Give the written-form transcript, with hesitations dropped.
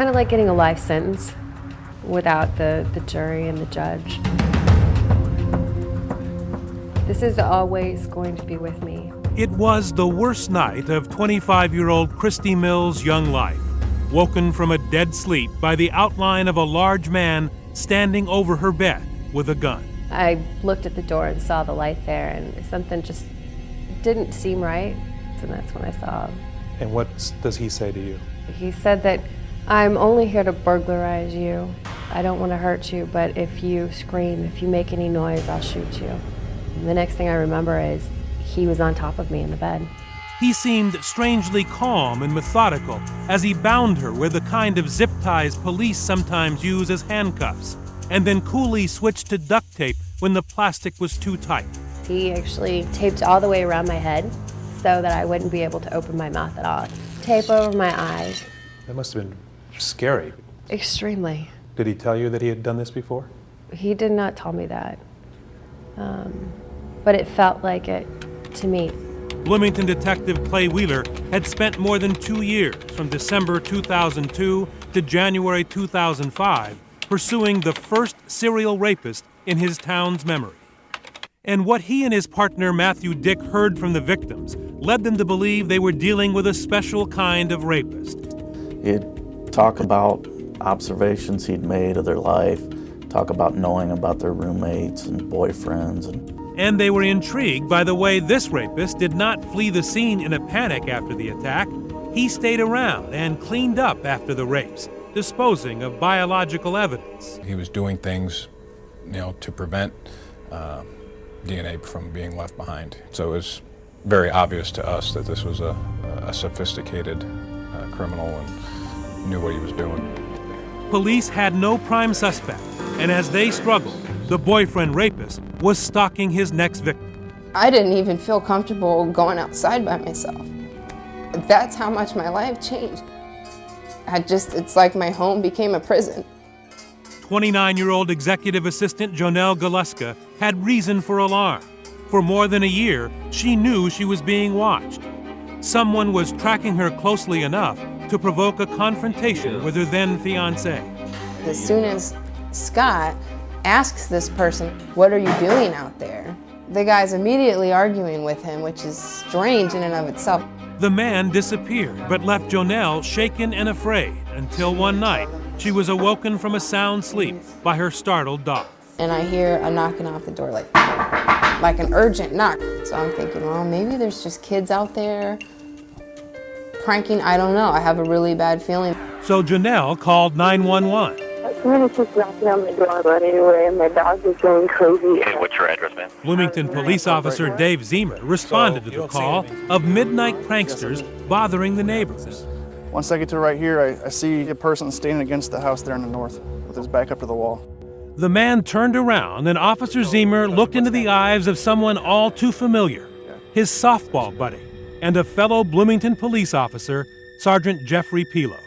kind of like getting a life sentence without the jury and the judge. This is always going to be with me. It was the worst night of 25-year-old Christy Mills' young life, woken from a dead sleep by the outline of a large man standing over her bed with a gun. I looked at the door and saw the light there, and something just didn't seem right, and that's when I saw him. And what does he say to you? He said that, "I'm only here to burglarize you. I don't want to hurt you, but if you scream, if you make any noise, I'll shoot you." And the next thing I remember is he was on top of me in the bed. He seemed strangely calm and methodical as he bound her with the kind of zip ties police sometimes use as handcuffs, and then coolly switched to duct tape when the plastic was too tight. He actually taped all the way around my head so that I wouldn't be able to open my mouth at all. Tape over my eyes. That must have been scary. Extremely. Did he tell you that he had done this before? He did not tell me that, but it felt like it to me. Bloomington detective Clay Wheeler had spent more than 2 years, from December 2002 to January 2005, pursuing the first serial rapist in his town's memory. And what he and his partner Matthew Dick heard from the victims led them to believe they were dealing with a special kind of rapist. He'd talk about observations he'd made of their life, talk about knowing about their roommates and boyfriends. And they were intrigued by the way this rapist did not flee the scene in a panic after the attack. He stayed around and cleaned up after the rapes, disposing of biological evidence. He was doing things, to prevent DNA from being left behind. So it was very obvious to us that this was a sophisticated criminal and knew what he was doing. Police had no prime suspect, and as they struggled, the boyfriend rapist was stalking his next victim. I didn't even feel comfortable going outside by myself. That's how much my life changed. It's like my home became a prison. 29-year-old executive assistant Jonelle Galuska had reason for alarm. For more than a year, she knew she was being watched. Someone was tracking her closely enough to provoke a confrontation with her then fiancé. As soon as Scott asks this person, "What are you doing out there?" the guy's immediately arguing with him, which is strange in and of itself. The man disappeared, but left Jonelle shaken and afraid until one night she was awoken from a sound sleep by her startled dog. And I hear a knocking off the door, like an urgent knock. So I'm thinking, well, maybe there's just kids out there pranking. I don't know. I have a really bad feeling. So Jonelle called 911. Someone keeps knocking on my door, but anyway, my dog is going crazy. Hey, what's your address, man? Bloomington police officer Dave Zemer responded to the call of midnight pranksters bothering the neighbors. Once I get to right here, I see a person standing against the house there in the north with his back up to the wall. The man turned around and Officer Zemer looked into the eyes of someone all too familiar, his softball buddy and a fellow Bloomington police officer, Sergeant Jeffrey Pelo.